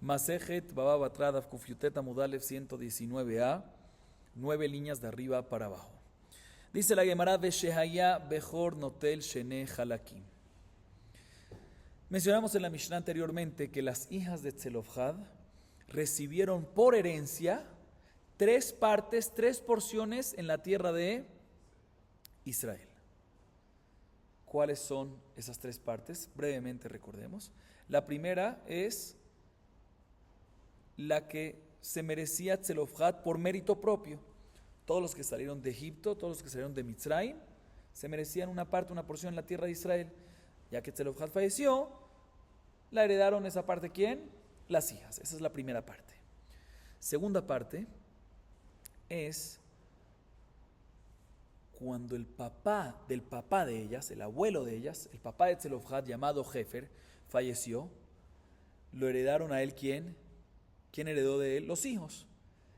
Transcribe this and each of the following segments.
Masejet Baba Batra Daf Kufyutet Amudalev 119a, 9 líneas de arriba para abajo. Dice la Gemara Veshehaya Bejor Notel Shene Halakim. Mencionamos en la Mishnah anteriormente que las hijas de Tzelofhad recibieron por herencia 3 partes, 3 porciones en la tierra de Israel. ¿Cuáles son esas 3 partes? Brevemente recordemos. La primera es la que se merecía Tzelofhad por mérito propio. Todos los que salieron de Egipto, todos los que salieron de Mitzrayim, se merecían una parte, una porción en la tierra de Israel. Ya que Tzelofhad falleció, la heredaron esa parte, ¿quién? Las hijas. Esa es la primera parte. Segunda parte es cuando el papá del papá de ellas, el abuelo de ellas, el papá de Tzelofhad llamado Hefer, falleció, lo heredaron a él, ¿quién? ¿Quién heredó de él? Los hijos.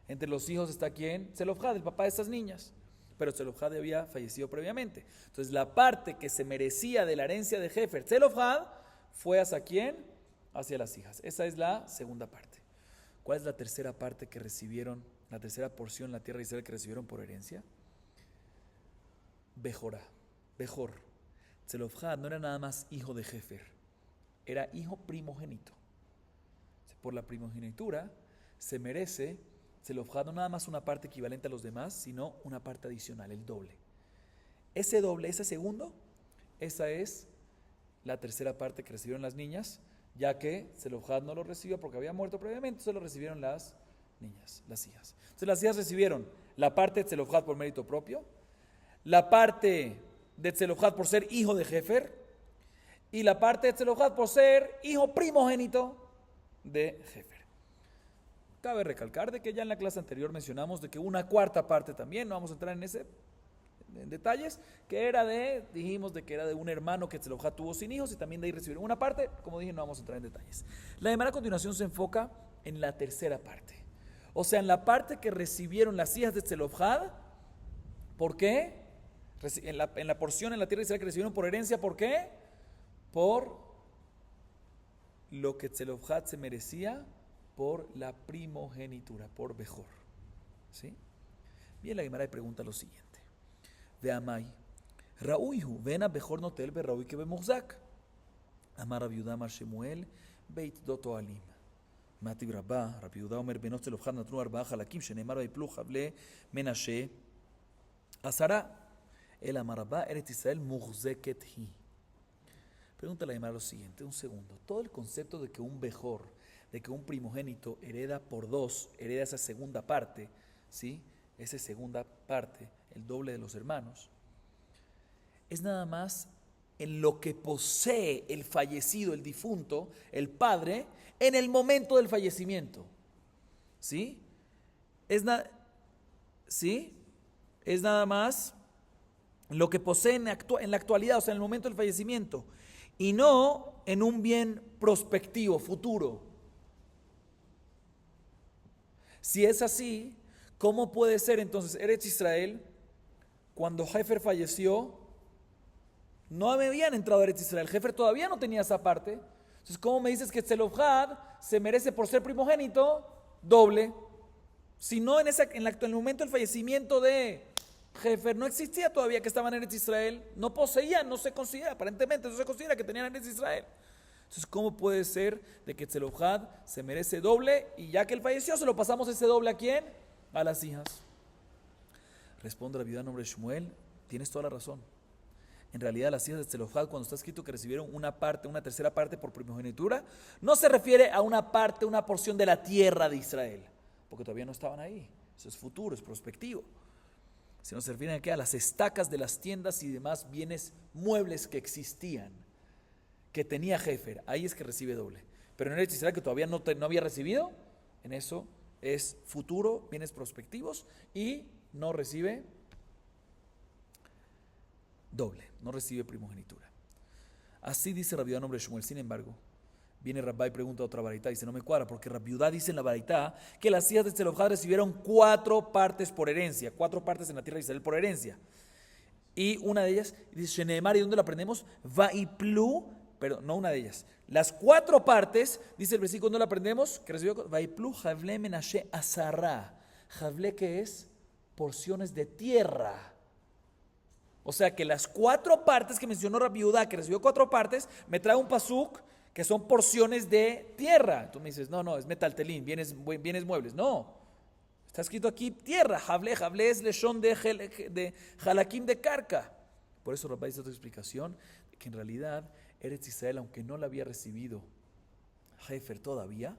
Entre los hijos está ¿quién? Tzelofhad, el papá de estas niñas. Pero Tzelofhad había fallecido previamente. Entonces la parte que se merecía de la herencia de Hefer, Tzelofhad, fue hacia quién? Hacia las hijas. Esa es la segunda parte. ¿Cuál es la tercera parte que recibieron, la tercera porción en la tierra de Israel que recibieron por herencia? Bejorá, Bejor. Tzelofhad no era nada más hijo de Hefer, era hijo primogénito. Por la primogenitura se merece Tzelofhad no nada más una parte equivalente a los demás, sino una parte adicional, el doble. Ese doble, ese segundo, esa es la tercera parte que recibieron las niñas, ya que Tzelofhad no lo recibió porque había muerto previamente, solo recibieron las niñas, las hijas. Entonces las hijas recibieron la parte de Tzelofhad por mérito propio, la parte de Tzelofhad por ser hijo de Hefer y la parte de Tzelofhad por ser hijo primogénito de Hefer. Cabe recalcar de que ya en la clase anterior mencionamos de que una cuarta parte también, no vamos a entrar en detalles, que dijimos de que era de un hermano que Tzelofhad tuvo sin hijos y también de ahí recibieron una parte, como dije no vamos a entrar en detalles. La Gemara a continuación se enfoca en la tercera parte, o sea en la parte que recibieron las hijas de Tzelofhad. ¿Por qué? En la porción en la tierra de Israel que recibieron por herencia, ¿por qué? Por lo que Tzelofhad se merecía por la primogenitura, por Bejor. ¿Sí? Bien, la Gemara pregunta lo siguiente. De Amay, Rauihu, ven a Bejor notel be Raui que be Muhzak. Amar Rabbi Yehuda Amar Shemuel, beit doto alim. Matib Rabba, Rabbi Yehuda Omer benot Tzelofhad natnu arba'a halakim, shenemar vayiplu havle Menashe Asara. El Amar Rabba Eretz Israel Muhzeket hi. Pregunta la Gemara lo siguiente, un segundo. Todo el concepto de que un Bejor, de que un primogénito hereda por 2, hereda esa segunda parte, ¿sí? Esa segunda parte, el doble de los hermanos, es nada más en lo que posee el fallecido, el difunto, el padre, en el momento del fallecimiento. ¿Sí? Es nada más lo que posee en la actualidad, o sea, en el momento del fallecimiento, y no en un bien prospectivo, futuro. Si es así, ¿cómo puede ser entonces Eretz Israel, cuando Hefer falleció, no habían entrado a Eretz Israel? Hefer todavía no tenía esa parte. Entonces, ¿cómo me dices que Tzelofhad se merece por ser primogénito doble? Si no en el momento del fallecimiento de Hefer no existía todavía que estaban en Eretz Israel, no poseían, no se considera, aparentemente no se considera que tenían Eretz Israel. Entonces, ¿cómo puede ser de que Tzelofhad se merece doble y ya que él falleció, se lo pasamos ese doble a quién? A las hijas. Responde la viuda en nombre de Shmuel, tienes toda la razón. En realidad, las hijas de Tzelofhad, cuando está escrito que recibieron una tercera parte por primogenitura, no se refiere a una parte, una porción de la tierra de Israel, porque todavía no estaban ahí. Eso es futuro, es prospectivo. Sino se refiere a las estacas de las tiendas y demás bienes muebles que existían, que tenía Hefer, ahí es que recibe doble. Pero en Eretz Israel, que todavía no había recibido, en eso es futuro, bienes prospectivos, y no recibe doble, no recibe primogenitura. Así dice Rabbi Yehuda nombre de Shmuel. Sin embargo, viene Rabbi y pregunta a otra baraita, dice, no me cuadra, porque Rabbi Yehuda dice en la baraita que las hijas de Tzelofhad recibieron 4 partes por herencia, 4 partes en la tierra de Israel por herencia. Y una de ellas, dice Sheneemar, ¿y dónde lo aprendemos? Vaiplu pero no una de ellas. Las 4 partes, dice el versículo, ¿no lo aprendemos? Que recibió, Vaiplu Javle Menashe Asará. Javle, que es porciones de tierra. O sea que las 4 partes que mencionó Rabbi Yehuda, que recibió 4 partes, me trae un pasuk que son porciones de tierra. Tú me dices, no, es metaltelín, bienes muebles. No, está escrito aquí tierra. Javle es leshon de jalakim de carca. Por eso Rabbi hizo otra explicación, que en realidad Eretz Israel, aunque no la había recibido Hefer todavía,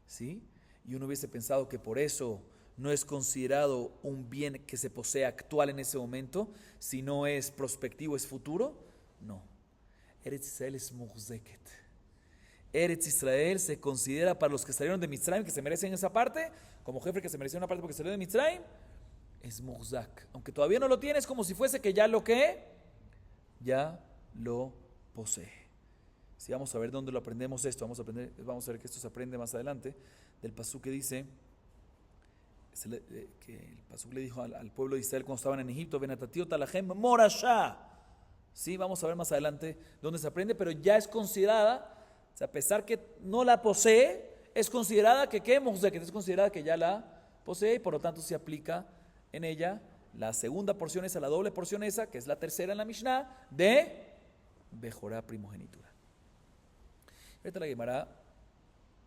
¿sí? Y uno hubiese pensado que por eso no es considerado un bien que se posee actual en ese momento, si no es prospectivo, es futuro. No, Eretz Israel es muhzeket. Eretz Israel se considera para los que salieron de Mitzrayim, que se merecen esa parte, como Hefer que se merecía una parte porque salió de Mitzrayim, es muhzak. Aunque todavía no lo tiene, es como si fuese que ya lo posee. Si vamos a ver dónde lo aprendemos esto, vamos a ver que esto se aprende más adelante, del pasuk que dice, que el pasuk le dijo al pueblo de Israel cuando estaban en Egipto, Benatatío Talahem Morashá. Sí, vamos a ver más adelante dónde se aprende, pero ya es considerada, o sea, a pesar que no la posee, es considerada que es considerada que ya la posee y por lo tanto se aplica en ella la segunda porción esa, la doble porción esa, que es la tercera en la Mishnah, de Bejorá primogenitura. Ahorita la Gemara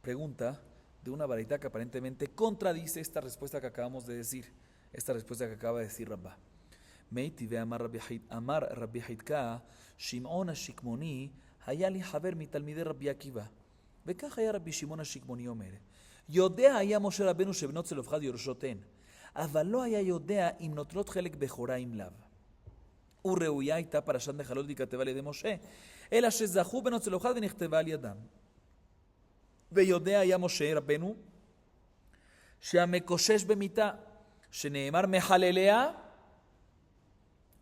pregunta de una baraita que aparentemente contradice esta respuesta que acabamos de decir, esta respuesta que acaba de decir Rabba. Meiti ve amar Rabbi Hidka, Shimon השקמוני היה לי חבר מתלמידי רבי עקיבא, וכך היה רבי שמעון השקמוני אומר, יודע היה משה רבנו שבנות צלופחד יורשות הן, אבל לא היה יודע אם נוטלות חלק בכורה אם לאו. וראויה הייתה פרשת נחלות להיכתב על ידי משה, אלא שזכו בנות צלופחד ונכתבה על ידם. ויודע היה משה רבנו שהמקושש במיתה, שנאמר מחלליה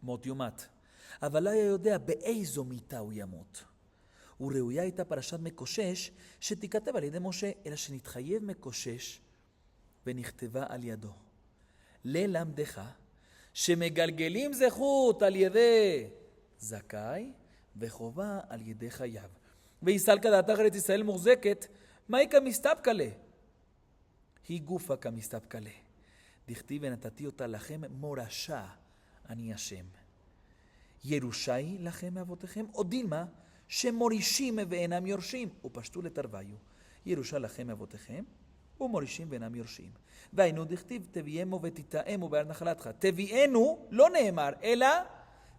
מות יומת, אבל לא היה יודע באיזו מיתה הוא ימות. וראויה הייתה פרשת מקושש שתיכתב על ידי משה, אלא שנתחייב מקושש ונכתבה על ידו. ללמדך שמגלגלים זכות על ידי זכאי וחובה על ידי חייב. ויסלקא דעתך ארץ ישראל מוחזקת, מהי כמסתפקא לה? היא גופה כמסתפקא לה. דכתיב ונתתי אותה לכם מורשה, אני השם. ירושה היא לכם מאבותיכם, או דילמה שמורישים ואינם יורשים, ופשטו לתרוויו. ירושה לכם מאבותיכם, ומורישים ואינם יורשים. והיינו דכתיב תביאמו ותתאמו בארץ נחלתך. תביאנו לא נאמר, אלא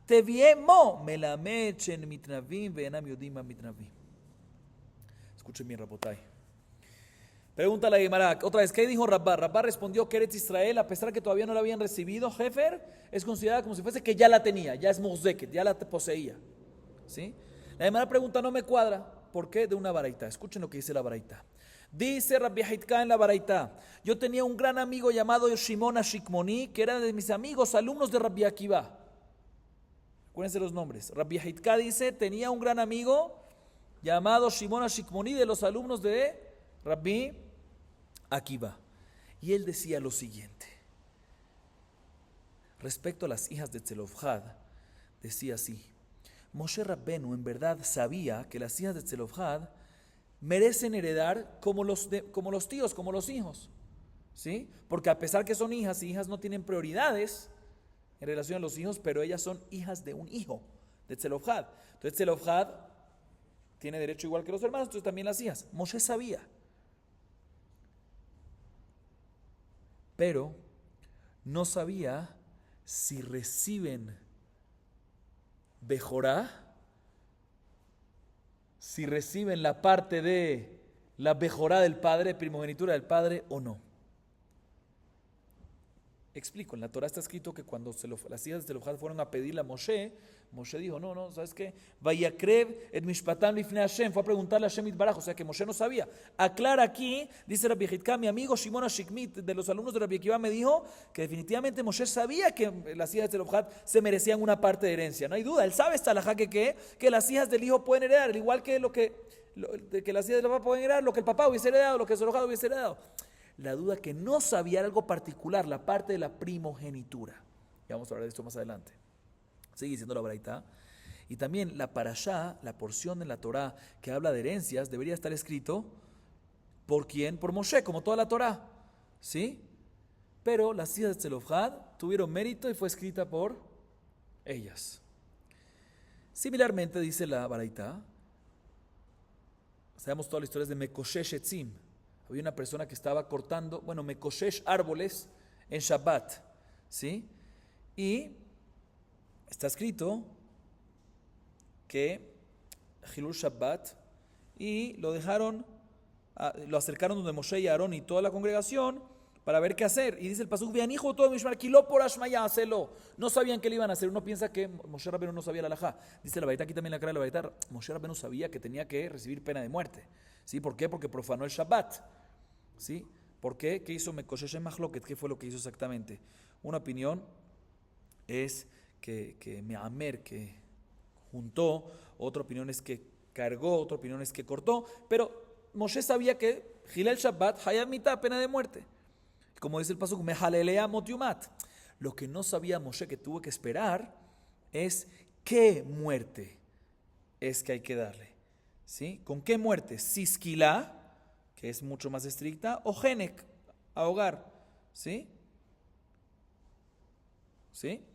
תביאמו, מלמד שהם מתנבאים ואינם יודעים מה מתנבאים. Escuchen bien, Rabotay. Pregunta la Gemara, otra vez, ¿qué dijo Rabba? Rabba respondió que Eretz Israel, a pesar que todavía no la habían recibido, Hefer, es considerada como si fuese que ya la tenía, ya es Muzeket, ya la poseía. ¿Sí? La Gemara pregunta, no me cuadra, ¿por qué? De una baraita. Escuchen lo que dice la baraita. Dice Rabbi Hidka en la baraita, yo tenía un gran amigo llamado Shimon HaShikmoni, que era de mis amigos, alumnos de Rabbi Akiva. Acuérdense los nombres. Rabbi Hidka dice, tenía un gran amigo llamado Shimon HaShikmoni, de los alumnos de Rabbi Akiva. Y él decía lo siguiente. Respecto a las hijas de Tzelofhad, decía así. Moshe Rabbenu en verdad sabía que las hijas de Tzelofhad merecen heredar como los tíos, como los hijos. ¿Sí? Porque a pesar que son hijas y hijas no tienen prioridades en relación a los hijos, pero ellas son hijas de un hijo, de Tzelofhad. Entonces Tzelofhad tiene derecho igual que los hermanos, entonces también las hijas. Moshe sabía. Pero no sabía si reciben Bejorá, si reciben la parte de la Bejorá del padre, primogenitura del padre o no. Explico, en la Torah está escrito que cuando las hijas de Tzelofhad fueron a pedirle a Moshe, Moshe dijo, no, ¿sabes qué? Vayakrev et mishpatam lifnei Hashem, fue a preguntarle a Hashem Itbaraj, o sea que Moshe no sabía. Aclara aquí, dice Rabbi Hidka, mi amigo Shimon HaShikmit, de los alumnos de Rabbi Akiva, me dijo que definitivamente Moshe sabía que las hijas de Tzelofhad se merecían una parte de herencia. No hay duda, él sabe esta halajá que las hijas del hijo pueden heredar, al igual que que las hijas del papá pueden heredar, lo que el papá hubiese heredado, lo que Tzelofhad hubiese heredado. La duda que no sabía era algo particular, la parte de la primogenitura. Y vamos a hablar de esto más adelante. Sigue diciendo la baraita. Y también la parashá, la porción de la Torá que habla de herencias, debería estar escrito ¿por quién? Por Moshe, como toda la Torá, ¿sí? Pero las hijas de Zelofhad tuvieron mérito y fue escrita por ellas. Similarmente dice la Baraitá, sabemos todas las historias de Mekoshesh Etzim. Había una persona que estaba cortando, Mekoshesh árboles en Shabbat, ¿sí? Y está escrito que Hilul Shabbat, y lo lo acercaron donde Moshe y Aarón y toda la congregación para ver qué hacer. Y dice el pasuk, vean hijo todo Mishmar, kiló por Ashmaya, hacelo. No sabían qué le iban a hacer. Uno piensa que Moshe Rabbeinu no sabía la halajá. Dice la Baraitá, aquí también la cara de la Baraitá, Moshe Rabbeinu sabía que tenía que recibir pena de muerte. ¿Sí? ¿Por qué? Porque profanó el Shabbat. ¿Sí? ¿Por qué? ¿Qué hizo Mekoshesh Mahloket? ¿Qué fue lo que hizo exactamente? Una opinión es que Meamer, que juntó, otra opinión es que cargó, otra opinión es que cortó, pero Moshe sabía que Hilel Shabbat, Hayab Mitá, pena de muerte. Como dice el pasuk, Mehalelea Motiumat. Lo que no sabía Moshe que tuvo que esperar es qué muerte es que hay que darle. ¿Sí? ¿Con qué muerte? Siskilá, que es mucho más estricta, o Genek, ahogar. ¿Sí? ¿Sí?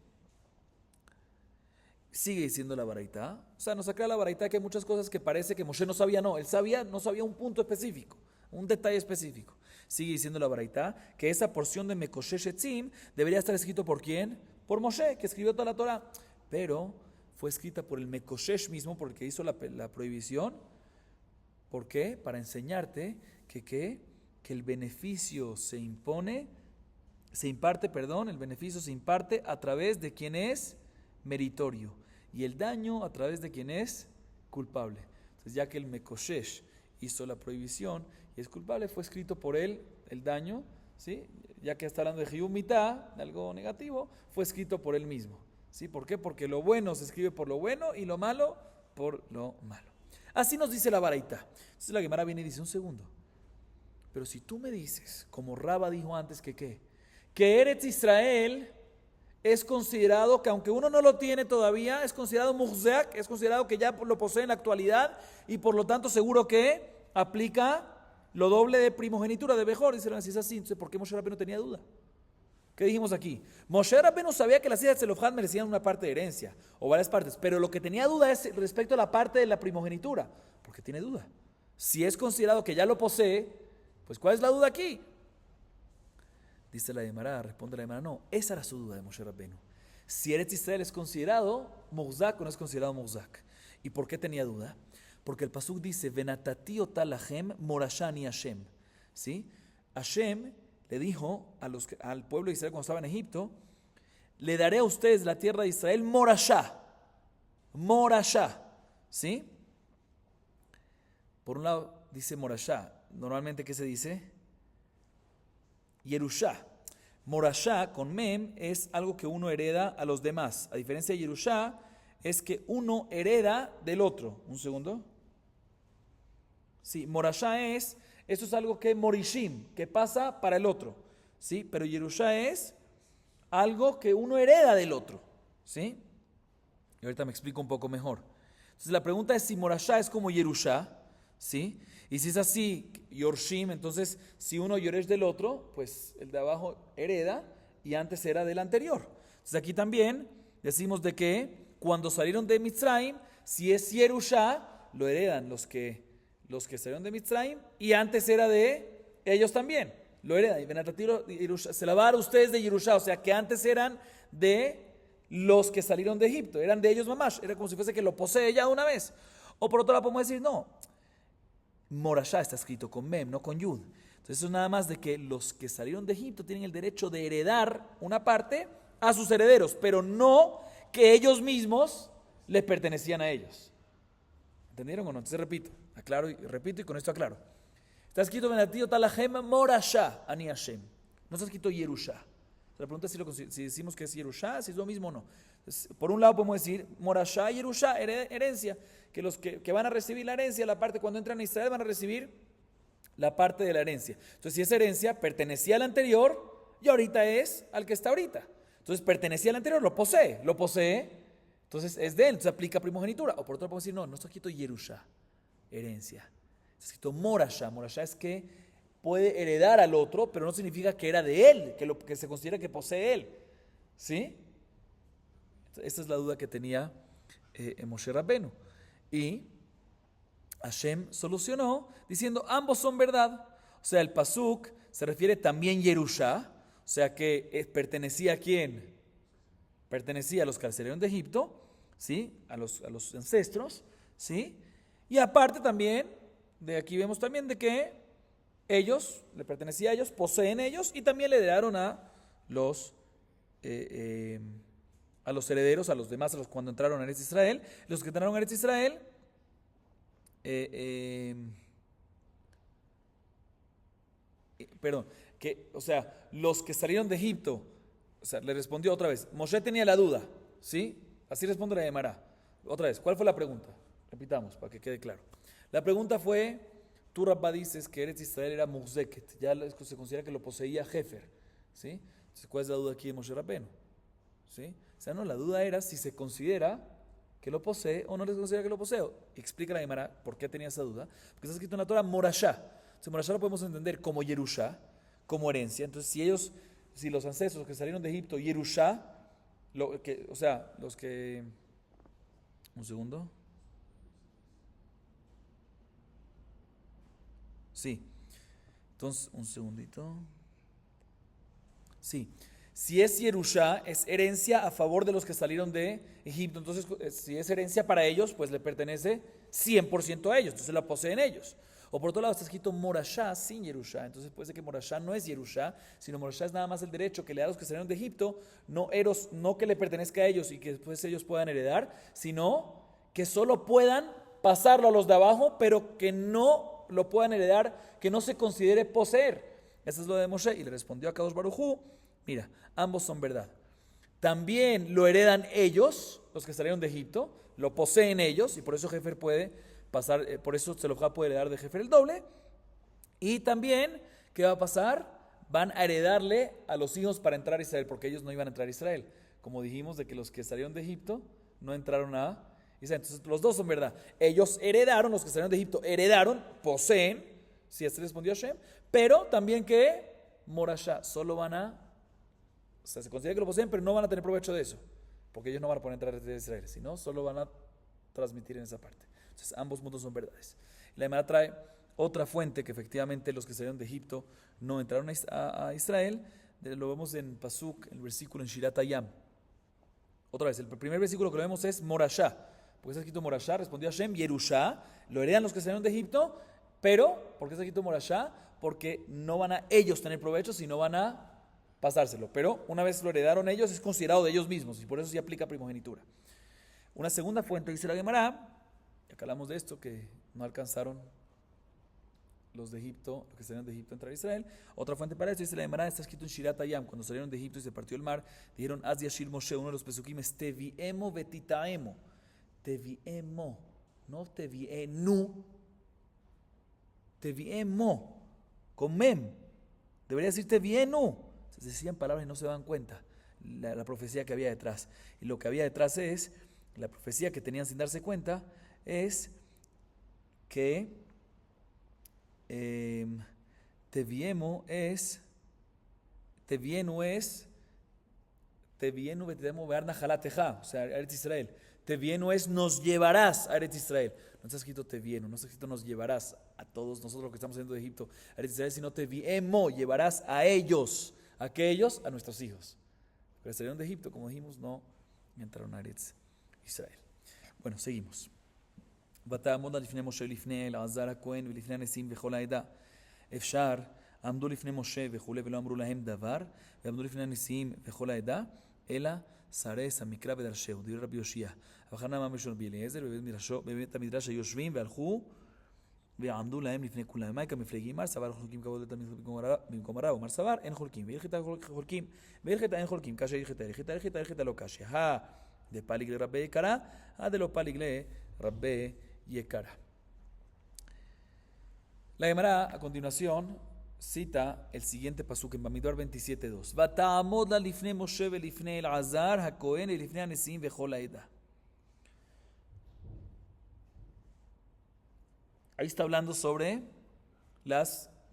Sigue diciendo la Baraitá. O sea, nos aclara la Baraitá que hay muchas cosas que parece que Moshe no sabía, no. Él sabía, no sabía un punto específico, un detalle específico. Sigue diciendo la Baraitá que esa porción de Mekoshesh Etzim debería estar escrito ¿por quién? Por Moshe, que escribió toda la Torah. Pero fue escrita por el Mekoshesh mismo, por el que hizo la prohibición. ¿Por qué? Para enseñarte que el beneficio el beneficio se imparte a través de quien es meritorio y el daño a través de quien es culpable. Entonces, ya que el Mekoshesh hizo la prohibición y es culpable, fue escrito por él el daño, ¿sí? Ya que está hablando de Hiyuv Mitá, de algo negativo, fue escrito por él mismo. ¿Sí? ¿Por qué? Porque lo bueno se escribe por lo bueno y lo malo por lo malo. Así nos dice la Baraitá. Entonces la Gemara viene y dice, un segundo, pero si tú me dices, como Raba dijo antes, que Eretz Israel es considerado, que aunque uno no lo tiene todavía, es considerado muhzak, es considerado que ya lo posee en la actualidad y por lo tanto seguro que aplica lo doble de primogenitura, de Bejor. Dicen así, es así. Entonces, ¿por qué Moshe Rabbeinu tenía duda? ¿Qué dijimos aquí? Moshe Rabbeinu sabía que las hijas de Zelofhad merecían una parte de herencia, o varias partes, pero lo que tenía duda es respecto a la parte de la primogenitura. ¿Por qué tiene duda? Si es considerado que ya lo posee, pues ¿cuál es la duda aquí? Dice la Gemara, responde la Gemara, no, esa era su duda de Moshe Rabbeinu. Si Eretz Israel es considerado muhzak o no es considerado muhzak. ¿Y por qué tenía duda? Porque el pasuk dice, Venatati otalahem morashani Hashem. ¿Sí? Hashem le dijo al pueblo de Israel cuando estaba en Egipto, le daré a ustedes la tierra de Israel morashá. Morashá. ¿Sí? Por un lado dice morashá. Normalmente, ¿qué se dice? Yerushá. Morashá con mem es algo que uno hereda a los demás. A diferencia de Yerushá, es que uno hereda del otro. Un segundo. Sí, morashá esto es algo que morishim, que pasa para el otro. ¿Sí? Pero Yerushá es algo que uno hereda del otro. ¿Sí? Y ahorita me explico un poco mejor. Entonces la pregunta es si morashá es como Yerushá. ¿Sí? Y si es así, Yorshim, entonces si uno yoresh del otro, pues el de abajo hereda y antes era del anterior. Entonces aquí también decimos de que cuando salieron de Mitzrayim, si es Yerushá, lo heredan los que salieron de Mitzrayim y antes era de ellos también. Lo heredan. Se la va a dar a ustedes de Yerushá, o sea que antes eran de los que salieron de Egipto, eran de ellos mamash, era como si fuese que lo posee ya una vez. O por otro lado podemos decir, no, Morashá está escrito con Mem, no con Yud. Entonces eso es nada más de que los que salieron de Egipto tienen el derecho de heredar una parte a sus herederos, pero no que ellos mismos les pertenecían a ellos. ¿Entendieron o no? Entonces repito y con esto aclaro. Está escrito Benatio Talahem Morashá Ani Hashem. No está escrito Yerushá. La pregunta es si decimos que es Yerushá, si es lo mismo o no. Entonces, por un lado podemos decir Morashá y Yerushá, herencia, que los que van a recibir la herencia, la parte cuando entran a Israel van a recibir la parte de la herencia. Entonces, si esa herencia pertenecía al anterior y ahorita es al que está ahorita. Entonces, pertenecía al anterior, lo posee Entonces es de él, entonces aplica primogenitura. O por otro lado podemos decir, no está escrito Yerusha, herencia. Está escrito Morasha. Morasha es que puede heredar al otro, pero no significa que era de él, que se considera que posee él. ¿Sí? Esta es la duda que tenía Moshe Rabbenu. Y Hashem solucionó diciendo, ambos son verdad. O sea, el pasuk se refiere también Yerusha, o sea que pertenecía a quién? Pertenecía a los que salieron de Egipto, ¿sí? A los ancestros, ¿sí? Y aparte también, de aquí vemos también de que ellos, le pertenecía a ellos, poseen ellos y también le heredaron a los herederos, a los demás, cuando entraron a Eretz Israel. Los que entraron a Eretz Israel, o sea, los que salieron de Egipto, o sea, le respondió otra vez. Moshe tenía la duda, ¿sí? Así responde la Gemara. Otra vez, ¿cuál fue la pregunta? Repitamos para que quede claro. La pregunta fue, tú Rabba dices que Eretz Israel era Muzeket, ya se considera que lo poseía Jefer, ¿sí? Entonces, ¿cuál es la duda aquí de Moshe Rabbenu? ¿Sí? O sea, no, la duda era si se considera que lo posee o no se considera que lo posee. Explica la Gemara por qué tenía esa duda. Porque está escrito en la Torah Morashá. Entonces, Morashá lo podemos entender como Yerusha, como herencia. Entonces, si los ancestros que salieron de Egipto, Yerusha, o sea, los que... Un segundo. Sí. Entonces, un segundito. Sí. Si es Yerusha, es herencia a favor de los que salieron de Egipto. Entonces, si es herencia para ellos, pues le pertenece 100% a ellos. Entonces la poseen ellos. O por otro lado está escrito Morashá sin Yerusha. Entonces puede ser que Morashá no es Yerusha, sino Morashá es nada más el derecho que le da a los que salieron de Egipto, no que le pertenezca a ellos y que después ellos puedan heredar, sino que solo puedan pasarlo a los de abajo, pero que no lo puedan heredar, que no se considere poseer. Eso es lo de Moshe. Y le respondió a Kadosh Baruj Hu, mira, ambos son verdad. También lo heredan ellos, los que salieron de Egipto, lo poseen ellos, y por eso Jefer puede pasar, por eso Zelofhad puede heredar de Jefer el doble. Y también, ¿qué va a pasar? Van a heredarle a los hijos para entrar a Israel, porque ellos no iban a entrar a Israel. Como dijimos, de que los que salieron de Egipto no entraron a Israel. Entonces, los dos son verdad. Ellos heredaron, los que salieron de Egipto heredaron, poseen, si así respondió Hashem, pero también que Morashá, solo van a... O sea, se considera que lo poseen, pero no van a tener provecho de eso, porque ellos no van a poder entrar a Israel, sino solo van a transmitir en esa parte. Entonces, ambos mundos son verdades. La Gemara trae otra fuente que efectivamente los que salieron de Egipto no entraron a Israel. Lo vemos en Pasuk, el versículo en Shirat Hayam. Otra vez, el primer versículo que lo vemos es Morashá, porque está escrito Morashá, respondió Hashem, Yerusha, lo heredan los que salieron de Egipto, pero, ¿por qué está escrito Morashá? Porque no van a ellos tener provecho, sino van a pasárselo. Pero una vez lo heredaron ellos, es considerado de ellos mismos, y por eso sí aplica primogenitura. Una segunda fuente dice la Gemara, y acá hablamos de esto, que no alcanzaron los de Egipto, los que salieron de Egipto a entrar a Israel. Otra fuente para esto dice la Gemara, está escrito en Shirat Hayam, cuando salieron de Egipto y se partió el mar, dijeron, Az Yashir Moshe, uno de los pesukim es Teviemo Betitaemo. Teviemo, no Tevienu, Teviemo, con mem. Debería decir Tevienu. Se decían palabras y no se dan cuenta la profecía que había detrás. Y lo que había detrás es, la profecía que tenían sin darse cuenta, es que Tevienu betitemo be'ar nachalateja, o sea, Eretz Israel. Tevienu es nos llevarás a Eretz Israel. No está escrito Tevienu, no está escrito nos llevarás a todos nosotros los que estamos saliendo de Egipto a Eretz Israel, sino Teviemo, llevarás a ellos, a aquellos, a nuestros hijos. Pero salieron de Egipto, como dijimos, no entraron a Eretz Israel. Bueno, seguimos. ותעמוד לפני משה לפני אלעזר הכהן ולפני הנשיאים וכל העדה. אפשר, עמדו לפני משה וכולי ולא אמרו להם דבר, ועמדו לפני הנשיאים וכל העדה, אלא סרס המקרא ודרשהו, דברי רבי יושיע. ואחרנה אמר משון רבי אליעזר, בבית המדרש היושבים והלכו ועמדו להם לפני כולם. מה כמפלגים? מר סבר חולקים כבוד במקום הרב, ומר סבר אין חולקים, והלכת אין חולקים, קשה הלכת לא קשה. דפליג לרבי יקרא, דלא פליג לרבי Yekara. La Gemara a continuación cita el siguiente pasuk en Bamidbar 27:2. Vata'amod la lifnei Moshe velifnei Elazar hakohen velifnei hanesiim vechol haeda. Ahí está hablando sobre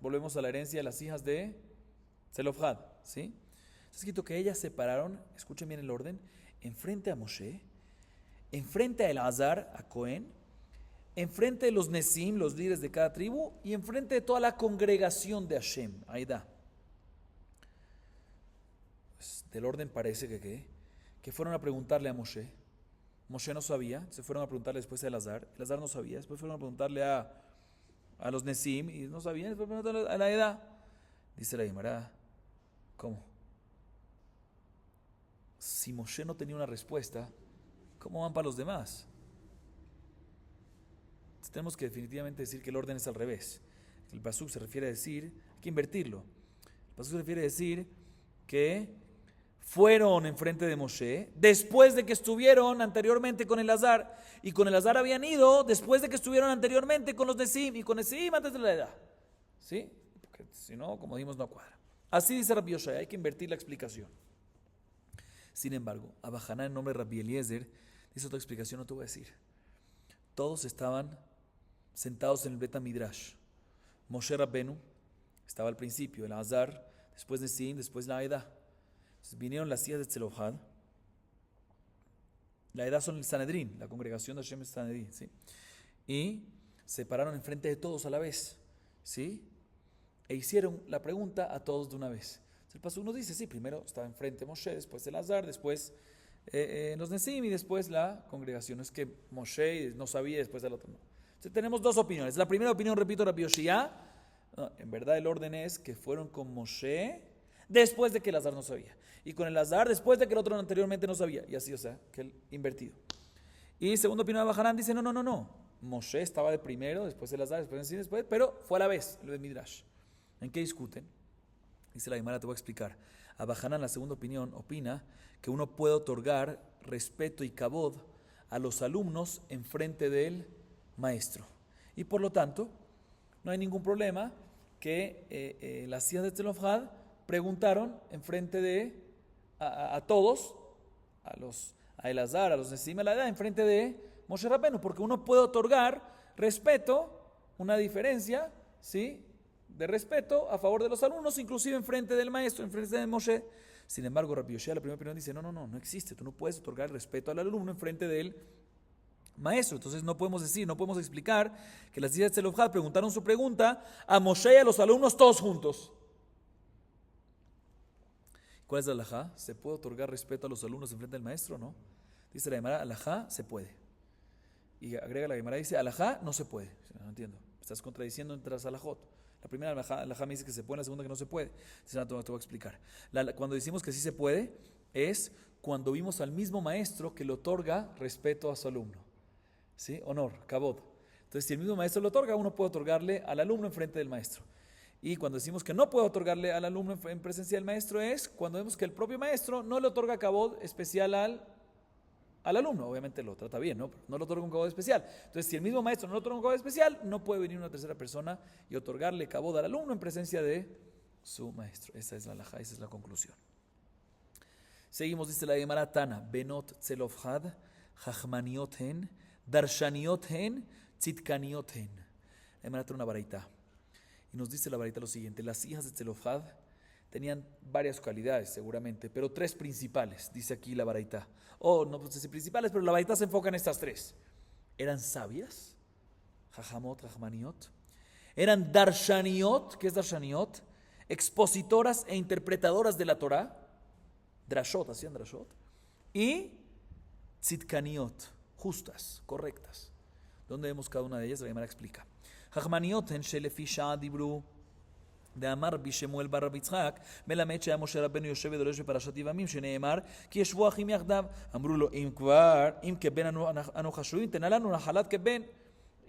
volvemos a la herencia de las hijas de Zelofhad, ¿sí? Está escrito que ellas se pararon, escuchen bien el orden, enfrente a Moshe, enfrente a Elazar, a Cohen, enfrente de los Nesim, los líderes de cada tribu, y enfrente de toda la congregación de Hashem, Aida. Pues, del orden parece que fueron a preguntarle a Moshe. Moshe no sabía, se fueron a preguntarle después a Elazar. Elazar no sabía, después fueron a preguntarle a los Nesim y no sabían, después preguntarle a la Edad. Dice la Gemara, ¿cómo? Si Moshe no tenía una respuesta, ¿cómo van para los demás? Entonces tenemos que definitivamente decir que el orden es al revés. El pasuk se refiere a decir, hay que invertirlo. El pasuk se refiere a decir que fueron enfrente de Moshe después de que estuvieron anteriormente con Elazar, y con Elazar habían ido después de que estuvieron anteriormente con los Nesim, y con Nesim antes de la edad. ¿Sí? Porque si no, como dijimos, no cuadra. Así dice Rabbi Yoshai, hay que invertir la explicación. Sin embargo, Abba Hanan, en nombre de Rabbi Eliezer, dice otra explicación, no te voy a decir. Todos estaban sentados en el Bet Midrash. Moshe Rabbenu estaba al principio, Elazar, después Nesim, después la edad. Entonces vinieron las hijas de Zelofhad. La edad son el Sanedrín, la congregación de Hashem es Sanedrín, ¿sí? Y se pararon enfrente de todos a la vez, ¿sí? E hicieron la pregunta a todos de una vez. Entonces el pasuk nos dice, sí, primero estaba enfrente Moshe, después Elazar, después los Nesim y después la congregación. No es que Moshe no sabía y después el otro no. Entonces tenemos dos opiniones. La primera opinión, repito, Rabbi Yoshia, no, en verdad el orden es que fueron con Moshe después de que Elazar no sabía. Y con Elazar después de que el otro anteriormente no sabía. Y así, o sea, que el invertido. Y segunda opinión de Bajanán dice, no. Moshe estaba de primero, después Elazar, después, pero fue a la vez, el Midrash. ¿En qué discuten? Dice la Gemara, te voy a explicar. Bajanán, la segunda opinión, opina que uno puede otorgar respeto y kabod a los alumnos en frente del maestro. Y por lo tanto, no hay ningún problema que las hijas de Zelofhad preguntaron en frente de a todos, a Elazar, a los Nesim, a la edad, en frente de Moshe Rabbenu, porque uno puede otorgar respeto, una diferencia, ¿sí?, de respeto a favor de los alumnos, inclusive en frente del maestro, en frente de Moshe. Sin embargo, Rabbi Yoshia, la primera opinión, dice, no existe, tú no puedes otorgar respeto al alumno en frente del maestro. Entonces no podemos explicar que las hijas de Zelofhad preguntaron su pregunta a Moshe y a los alumnos todos juntos. ¿Cuál es la halajá? ¿Se puede otorgar respeto a los alumnos en frente del maestro o no? Dice la Gemara, halajá se puede. Y agrega la Gemara, dice, halajá no se puede. No entiendo, estás contradiciendo entre las halajot. La primera halajá me dice que se puede, la segunda que no se puede. Dice, no, te voy a explicar. Cuando decimos que sí se puede, es cuando vimos al mismo maestro que le otorga respeto a su alumno. ¿Sí? Honor, kabod. Entonces, si el mismo maestro lo otorga, uno puede otorgarle al alumno en frente del maestro. Y cuando decimos que no puede otorgarle al alumno en presencia del maestro es cuando vemos que el propio maestro no le otorga kabod especial al alumno. Obviamente lo trata bien, ¿no? Pero no le otorga un kabod especial. Entonces, si el mismo maestro no le otorga un kabod especial, no puede venir una tercera persona y otorgarle kabod al alumno en presencia de su maestro. Esa es la halajá, esa es la conclusión. Seguimos, dice la Gemara Tana, Benot Zelofhad, Jachmaniot hen, Darshaniot hen, Tzitkaniot hen. La Gemara trae una baraita. Y nos dice la baraita lo siguiente: las hijas de Zelofhad tenían varias cualidades seguramente, pero tres principales, dice aquí la baraita. No pues dice principales, pero la baraita se enfoca en estas tres. Eran sabias, Jajamot, Jachmaniot. Eran Darshaniot, ¿qué es Darshaniot? Expositoras e interpretadoras de la Torah. Drashot, hacían Drashot. Y Tzitkaniot, justas, correctas. ¿Dónde vemos cada una de ellas? La Gemara explica. Jachmaniot en Shelefi Shah Dibru de Amar Bishemuel bar Rabbi Yitzhak מלמד שהיה משה רבנו יושב ודורש בפרשת יבמים שנאמר כי ישבו אחים יחדיו אמרו לו אם כבן אנו חשובים תנה לנו נחלת כבן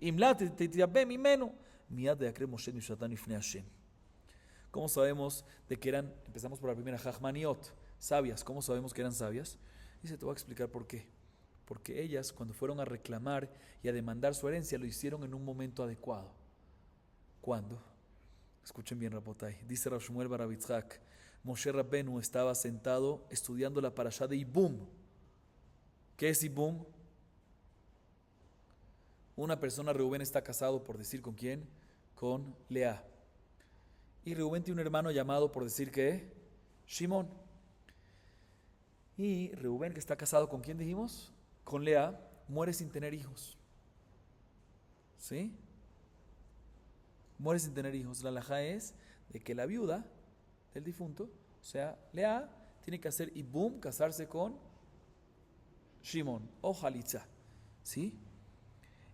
אם לא תתייבא ממנו מיד ויקרב משה את משפטן לפני השם. ¿Cómo sabemos de que eran? Empezamos por la primera, Jachmaniot, sabias. ¿Cómo sabemos que eran sabias? Dice, te voy a explicar por qué. Porque ellas, cuando fueron a reclamar y a demandar su herencia, lo hicieron en un momento adecuado. ¿Cuándo? Escuchen bien, Rabotai. Dice Rav Shmuel bar Rabbi Yitzhak, Moshe Rabbenu estaba sentado estudiando la parashá de Ibum. ¿Qué es Ibum? Una persona, Reubén, está casado, por decir, ¿con quién? Con Lea. Y Reubén tiene un hermano llamado, por decir, ¿qué? Shimón. Y Reubén, que está casado, ¿con quién dijimos? Con Lea, muere sin tener hijos. ¿Sí? Muere sin tener hijos. La halajá es de que la viuda del difunto, o sea, Lea, tiene que hacer ibum, casarse con Shimón o Jalitza. ¿Sí?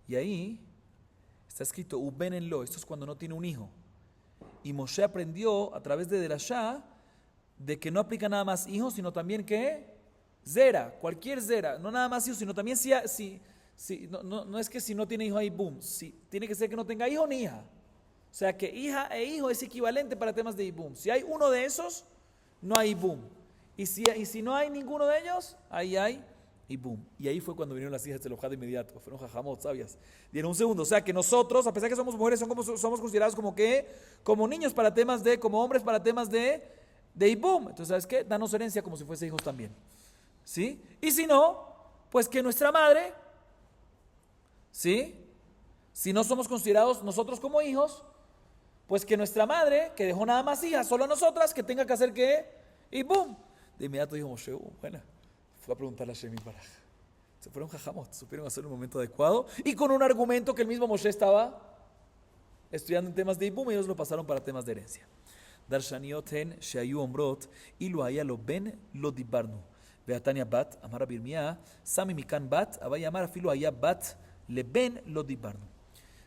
Y ahí está escrito Uben en lo, esto es cuando no tiene un hijo. Y Moshe aprendió a través de Derashá de que no aplica nada más hijos, sino también que zera, cualquier zera, no nada más hijos, sino también no es que si no tiene hijo hay boom, tiene que ser que no tenga hijo ni hija. O sea que hija e hijo es equivalente para temas de ibum. Si hay uno de esos, no hay ibum. Y si no hay ninguno de ellos, ahí hay ibum. Y ahí fue cuando vinieron las hijas de Zelofhad de inmediato. Fueron jajamot, sabias. Dieron un segundo. O sea que nosotros, a pesar que somos mujeres, somos considerados como niños para temas como hombres para temas de ibum. Entonces, ¿sabes qué? Danos herencia como si fuese hijos también. ¿Sí? Y si no, pues que nuestra madre, ¿sí? Si no somos considerados nosotros como hijos, pues que nuestra madre, que dejó nada más hijas, solo nosotras, que tenga que hacer ¿qué? Y boom. De inmediato dijo Moshe, bueno, fue a preguntarle a Shemi Baraj. Se fueron jajamot, supieron hacer un momento adecuado y con un argumento que el mismo Moshe estaba estudiando en temas de Ibum y ellos lo pasaron para temas de herencia. Darshaniot hen sheayu ombrot ilu haya lo ben lo dibarnu. Beatania bat, amar Birmia, sami mikan bat, abay amar afilu haya bat le ben lo dibarnu.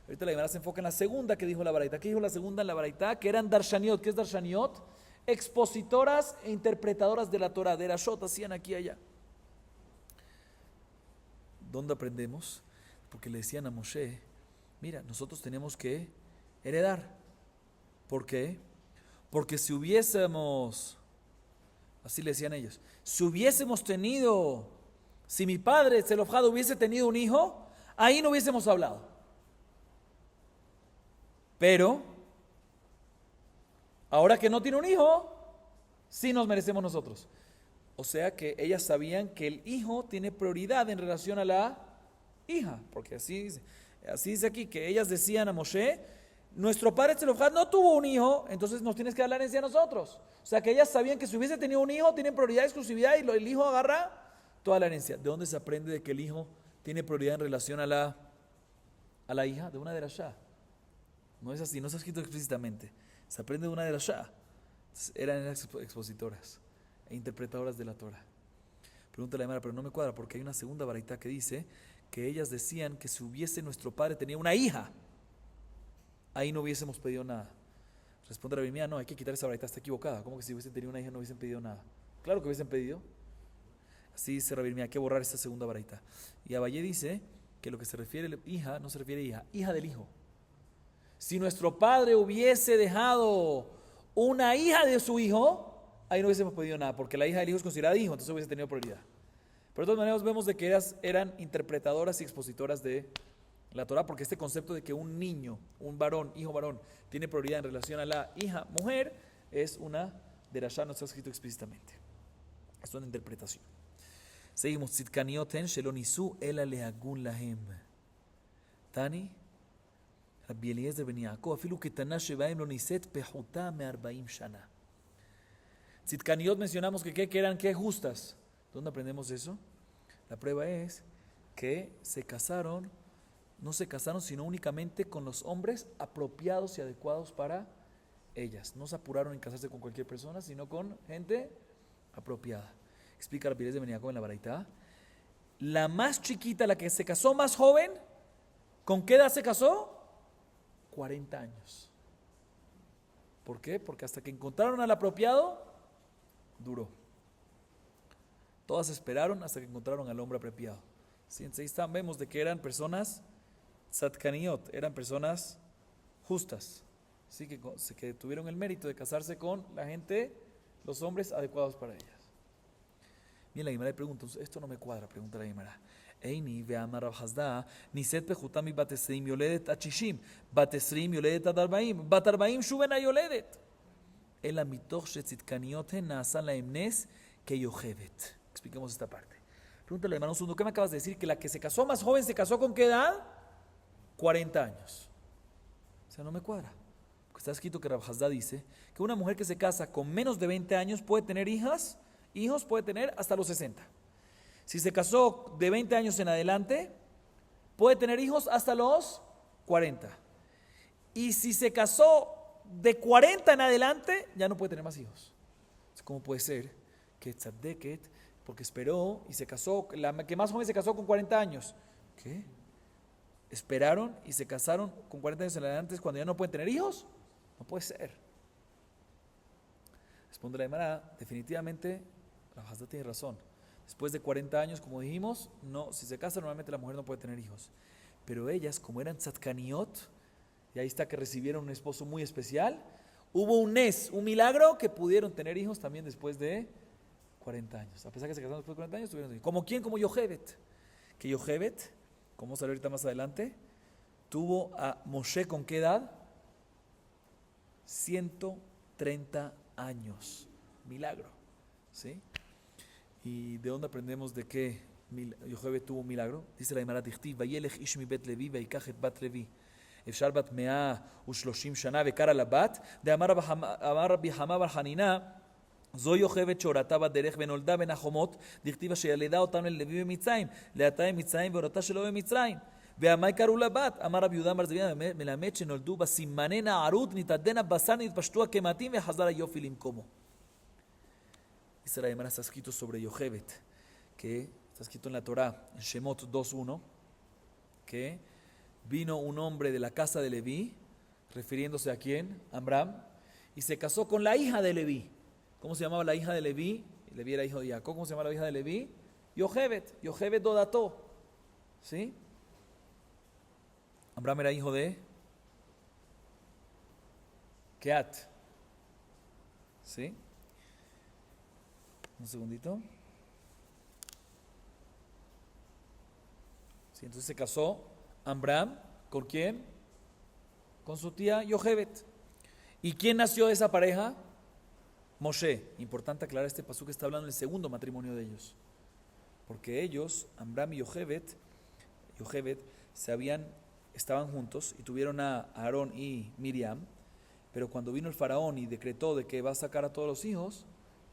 Ahorita la Gemara se enfoca en la segunda que dijo la Baraita. ¿Qué dijo la segunda en la Baraita? Que eran Darshaniot. ¿Qué es Darshaniot? Expositoras e interpretadoras de la Torah. De Erashot hacían aquí y allá. ¿Dónde aprendemos? Porque le decían a Moshe, mira, nosotros tenemos que heredar. ¿Por qué? Porque si hubiésemos, así le decían ellos, si mi padre Zelofhad hubiese tenido un hijo, ahí no hubiésemos hablado. Pero, ahora que no tiene un hijo, sí nos merecemos nosotros. O sea que ellas sabían que el hijo tiene prioridad en relación a la hija. Porque así dice aquí, que ellas decían a Moshe, nuestro padre Zelofhad no tuvo un hijo, entonces nos tienes que dar la herencia a nosotros. O sea que ellas sabían que si hubiese tenido un hijo, tienen prioridad, exclusividad, y el hijo agarra toda la herencia. ¿De dónde se aprende de que el hijo tiene prioridad en relación a la hija? De una derashá. No es así, no está escrito explícitamente. Se aprende de una derashá. Eran expositoras e interpretadoras de la Torah. Pregunta la Gemara, pero no me cuadra porque hay una segunda baraita que dice que ellas decían que si hubiese nuestro padre tenía una hija, ahí no hubiésemos pedido nada. Responde Rabbi Mía, no, hay que quitar esa baraita, está equivocada. ¿Cómo que si hubiesen tenido una hija no hubiesen pedido nada? Claro que hubiesen pedido. Así dice Rabbi Mía, hay que borrar esta segunda baraita. Y Abayé dice que lo que se refiere a hija no se refiere a hija del hijo. Si nuestro padre hubiese dejado una hija de su hijo, ahí no hubiésemos pedido nada, porque la hija del hijo es considerada hijo, entonces hubiese tenido prioridad. Pero de todas maneras vemos de que ellas eran interpretadoras y expositoras de la Torah, porque este concepto de que un niño, un varón, hijo varón, tiene prioridad en relación a la hija mujer, es una derashá, no está escrito explícitamente. Es una interpretación. Seguimos. Tzidkanioten shelonisu ela lehagun lahem. Tani Rabbi Eliezer ben Yaakov, afilu ketana shebaim lo niset pehuta me40 shana. Tzidkaniot mencionamos que eran justas. ¿Dónde aprendemos eso? La prueba es que no se casaron sino únicamente con los hombres apropiados y adecuados para ellas. No se apuraron en casarse con cualquier persona, sino con gente apropiada. Explica Rabbi Eliezer ben Yaakov en la Baraita. La más chiquita, la que se casó más joven, ¿con qué edad se casó? 40 años. ¿Por qué? Porque hasta que encontraron al apropiado, duró. Todas esperaron hasta que encontraron al hombre apropiado. ¿Sí? Entonces ahí vemos de que eran personas tzadkaniot, eran personas justas. ¿Sí? Que tuvieron el mérito de casarse con la gente, los hombres adecuados para ellas. Bien, la Guimara le pregunta, esto no me cuadra, pregunta la Guimara. Eini ve'amar Rav Hasda, niset pechuta mi bat 20 yoledet at 60, bat 20 yoledet at 40, bat 40 shuben yoledet. Ela mitoch shetzidkaniot hen naasan lahem nes keyochevet. Expliquemos esta parte. Pregúntale, hermano, ¿qué me acabas de decir? Que la que se casó más joven, ¿se casó con qué edad? 40 años. O sea, no me cuadra. Porque está escrito que Rav Hasda dice que una mujer que se casa con menos de 20 años puede tener hijos puede tener hasta los 60. Si se casó de 20 años en adelante, puede tener hijos hasta los 40. Y si se casó de 40 en adelante, ya no puede tener más hijos. ¿Cómo puede ser que Tzadeket, porque esperó y se casó, la que más joven se casó con 40 años? ¿Qué? ¿Esperaron y se casaron con 40 años en adelante cuando ya no pueden tener hijos? No puede ser. Responde la Gemara, definitivamente, Rav Hasda tiene razón. Después de 40 años, como dijimos, no, si se casa normalmente la mujer no puede tener hijos. Pero ellas, como eran tzadkaniot, y ahí está que recibieron un esposo muy especial, hubo un milagro que pudieron tener hijos también después de 40 años. A pesar que se casaron después de 40 años, tuvieron hijos. ¿Como quién? Como Yochebet. Que Yochebet, como vamos a ver ahorita más adelante, tuvo a Moshe ¿con qué edad? 130 años. Milagro. ¿Sí? ¿Y de dónde aprendemos de qué Yochebed tuvo un milagro? Dice la Gemara Tichtiv, Vayelech ish mi bet Levi, Vaikach et bat Levi. אפשר בת 130 שנה וקרא לבת, דאמר רבי חמא בר חנינא, זו יוכבד שהורתה בדרך ונולדה בין החומות, דכתיב שילדה אותם ללוי במצרים, להתה במצרים והורתה שלא במצרים. ועמי קראו לבת, אמר רבי יהודה בר זבידא, מלמד שנולדו בה סימני נערות, נתעדן הבשר, נתפשטו הקמטים וחזר היופי למקומו. Dice la Gemara, está escrito sobre Yochebed, que está escrito en la Torah, en Shemot 2.1, que vino un hombre de la casa de Leví, refiriéndose a quién, Amram, y se casó con la hija de Leví. ¿Cómo se llamaba la hija de Leví? Leví era hijo de Jacob. ¿Cómo se llamaba la hija de Leví? Yochebed, Yochebed Dodató. ¿Sí? Amram era hijo de Keat. ¿Sí? Un segundito. Sí, entonces se casó Amram, ¿con quién? Con su tía Yochebed. ¿Y quién nació de esa pareja? Moshe. Importante aclarar, este pasuk está hablando del segundo matrimonio de ellos. Porque ellos, Amram y Yochebed, estaban juntos y tuvieron a Aarón y Miriam, pero cuando vino el faraón y decretó de que va a sacar a todos los hijos,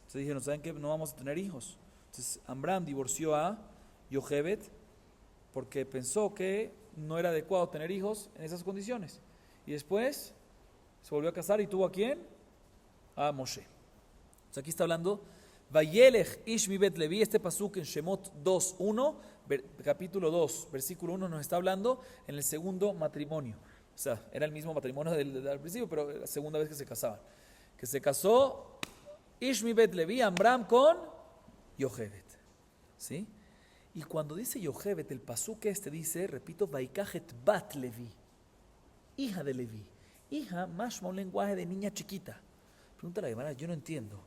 se dijeron, ¿saben qué? No vamos a tener hijos. Entonces Amram divorció a Yochebed porque pensó que no era adecuado tener hijos en esas condiciones. Y después se volvió a casar y tuvo ¿a quién? A Moshe. Entonces aquí está hablando Vayelech ish mi bet Levi, este pasuk en Shemot 2.1, capítulo 2, versículo 1, nos está hablando en el segundo matrimonio. O sea, era el mismo matrimonio del principio, pero la segunda vez que se casaban. Que se casó ish mi bet Levi, Amram con Yochebed. ¿Sí? Y cuando dice Yochebed, el pasuk dice, repito, Vaikajet bat Levi, hija de Levi. Hija, más un lenguaje de niña chiquita. Pregunta la Gemara, yo no entiendo.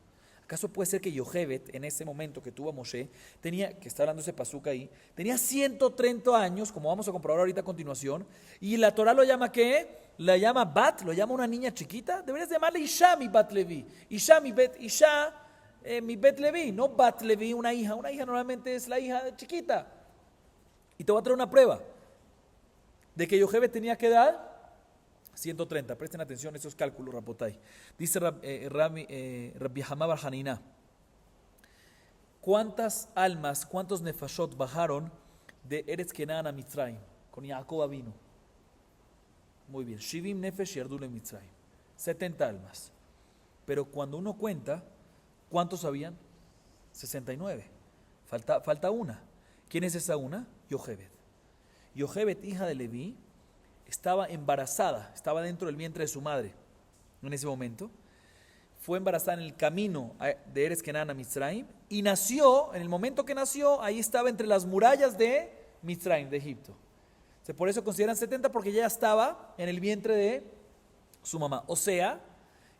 ¿Acaso puede ser que Yochebed, en ese momento que tuvo a Moshe, que está hablando ese pasuk ahí, tenía 130 años, como vamos a comprobar ahorita a continuación, y la Torah lo llama ¿qué? La llama bat, lo llama una niña chiquita. Deberías llamarle Isha mi bat Levi. Isha mi bet Levi, no bat Levi, una hija. Una hija normalmente es la hija chiquita. Y te voy a traer una prueba de que Yochebed tenía ¿qué edad? 130. Presten atención a esos cálculos, Rabotai. Dice Rabbi Hamá bar Hanina, ¿cuántas almas, cuántos nefashot bajaron de Eretz Kenan a Mitzrayim con Jacob Avinu? Muy bien, Shivim nefesh yardul en Mitzrayim, 70 almas. Pero cuando uno cuenta, ¿cuántos habían? 69. Falta una. ¿Quién es esa una? Yochebed. Yochebed, hija de Leví, estaba embarazada, estaba dentro del vientre de su madre en ese momento. Fue embarazada en el camino de Eretz Kenan a Mitzrayim y nació, en el momento que nació, ahí estaba entre las murallas de Mitzrayim, de Egipto. Por eso consideran 70 porque ya estaba en el vientre de su mamá. O sea,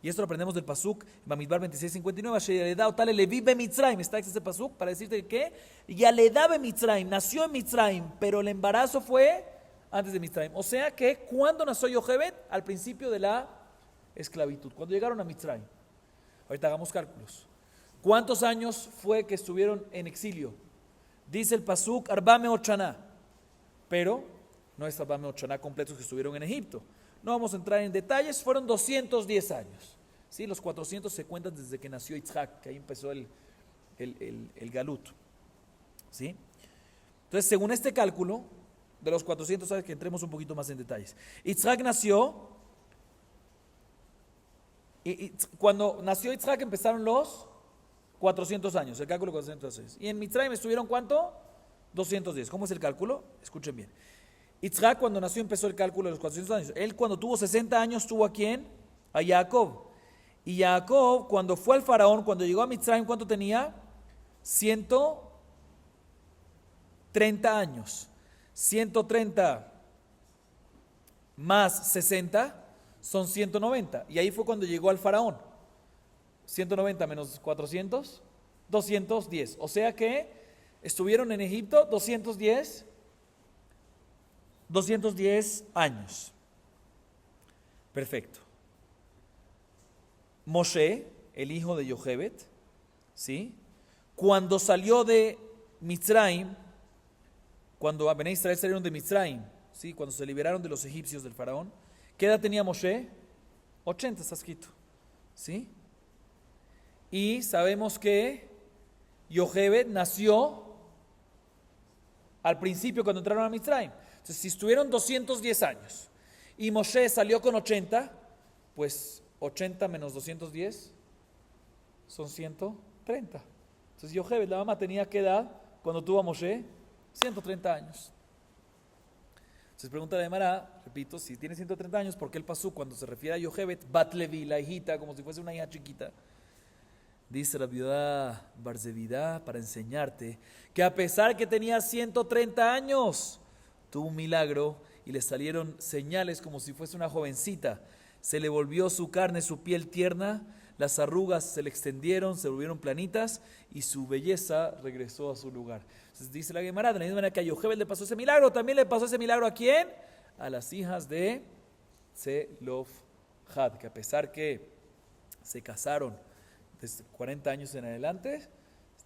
y esto lo aprendemos del pasuk, Bamidbar 26:59, Levi be Mitzrayim, está ese pasuk para decirte que Yaledá be Mitzrayim, nació en Mitzrayim, pero el embarazo fue antes de Mitzrayim. O sea que, ¿cuándo nació Yochebed? Al principio de la esclavitud, cuando llegaron a Mitzrayim. Ahorita hagamos cálculos. ¿Cuántos años fue que estuvieron en exilio? Dice el pasuk, Arba meot shana. Pero no es Abba Meochaná completos que estuvieron en Egipto. No vamos a entrar en detalles, fueron 210 años. ¿Sí? Los 400 se cuentan desde que nació Yitzhak, que ahí empezó el galut. ¿Sí? Entonces, según este cálculo, de los 400, sabes que entremos un poquito más en detalles. Yitzhak nació, y cuando nació Yitzhak empezaron los 400 años, el cálculo de 400 años. Y en Mitzrayim estuvieron ¿cuánto? 210. ¿Cómo es el cálculo? Escuchen bien. Yitzhak cuando nació empezó el cálculo de los 400 años. Él cuando tuvo 60 años tuvo ¿a quién? A Jacob. Y Jacob cuando fue al faraón, cuando llegó a Mitzrayim, ¿cuánto tenía? 130 años. 130 más 60 son 190. Y ahí fue cuando llegó al faraón. 190 menos 400, 210. O sea que estuvieron en Egipto 210 años. Perfecto. Moshe, el hijo de Yochebed, ¿sí? Cuando salió de Mitzrayim, cuando Bené Israel salieron de Mitzrayim, ¿sí? Cuando se liberaron de los egipcios del faraón, ¿qué edad tenía Moshe? 80 está escrito, ¿sí? Y sabemos que Yochebed nació al principio cuando entraron a Mitzrayim. Entonces, si estuvieron 210 años y Moshe salió con 80, pues 80 menos 210 son 130. Entonces, Yochebed, la mamá, tenía ¿qué edad cuando tuvo a Moshe? 130 años. Entonces, pregunta de Mara, repito, si tiene 130 años, ¿por qué el pasú cuando se refiere a Yochebed, Bat Levi, la hijita, como si fuese una hija chiquita? Dice la viuda Barzevidá para enseñarte que a pesar que tenía 130 años, tuvo un milagro y le salieron señales como si fuese una jovencita. Se le volvió su carne, su piel tierna, las arrugas se le extendieron, se volvieron planitas y su belleza regresó a su lugar. Entonces dice la Gemara, de la misma manera que a Yochebed le pasó ese milagro, también le pasó ese milagro ¿a quién? A las hijas de Zelofhad, que a pesar que se casaron desde 40 años en adelante,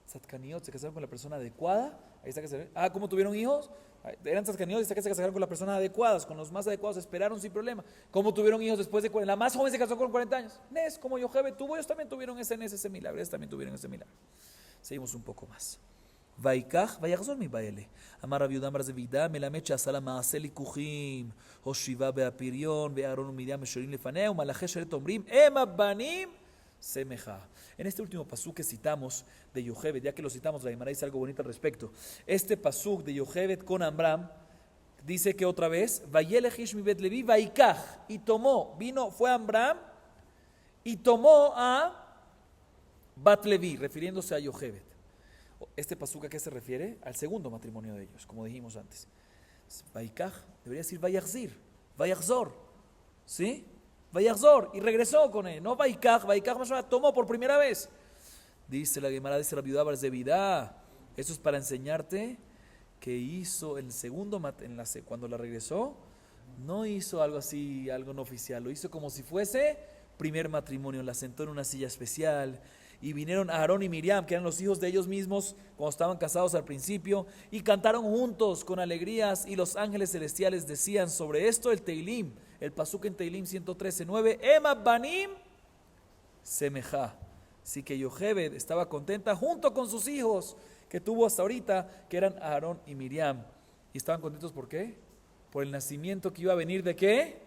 Tzadkaniot se casaron con la persona adecuada. Ahí está que se... ¿cómo tuvieron hijos? Eran Tzadkaniot y está que se casaron con la persona adecuada, con los más adecuados, esperaron sin problema. ¿Cómo tuvieron hijos después de 40? La más joven se casó con 40 años. Nes, como Yochebed tuvo, ellos también tuvieron ese milagro, ellos también tuvieron ese milagro. Seguimos un poco más. Vaikach, vayachzor mi baele. Amar Rabbi Yudam Barzevida, melamed she'asala ma'aseh likuchim, hoshiva be'apirion, be'aron u'miriam meshorim lefaneu, malachei sheret omrim, ema banim semeja. En este último pasuk que citamos de Yochebed, ya que lo citamos, la Gemara dice algo bonito al respecto. Este pasuk de Yochebed con Amram dice que otra vez, vayelech ish mi bet Levi vaikach, y tomó, fue Amram y tomó a Bat Levi, refiriéndose a Yochebed. Este pasuk, ¿a qué se refiere? Al segundo matrimonio de ellos, como dijimos antes. Vaikach debería decir vayachzor, ¿sí? Vayachzor, y regresó con él, no Vaikach más tomó por primera vez. Dice la Gemara, dice la viuda Barzevidá, eso es para enseñarte que hizo el segundo, cuando la regresó, no hizo algo así, algo no oficial, lo hizo como si fuese primer matrimonio, la sentó en una silla especial, y vinieron Aarón y Miriam, que eran los hijos de ellos mismos cuando estaban casados al principio, y cantaron juntos con alegrías, y los ángeles celestiales decían sobre esto el Teilim, el pasuk en Teilim 113:9, Ema banim semeja. Así que Yochebed estaba contenta junto con sus hijos que tuvo hasta ahorita, que eran Aarón y Miriam. Y estaban contentos ¿por qué? Por el nacimiento que iba a venir de ¿qué?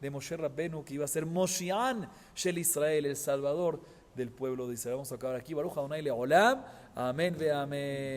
De Moshe Rabbenu, que iba a ser Moshiach Shel Israel, el Salvador del pueblo de Israel. Vamos a acabar aquí. Baruch Adonai Leolam. Amén ve amén.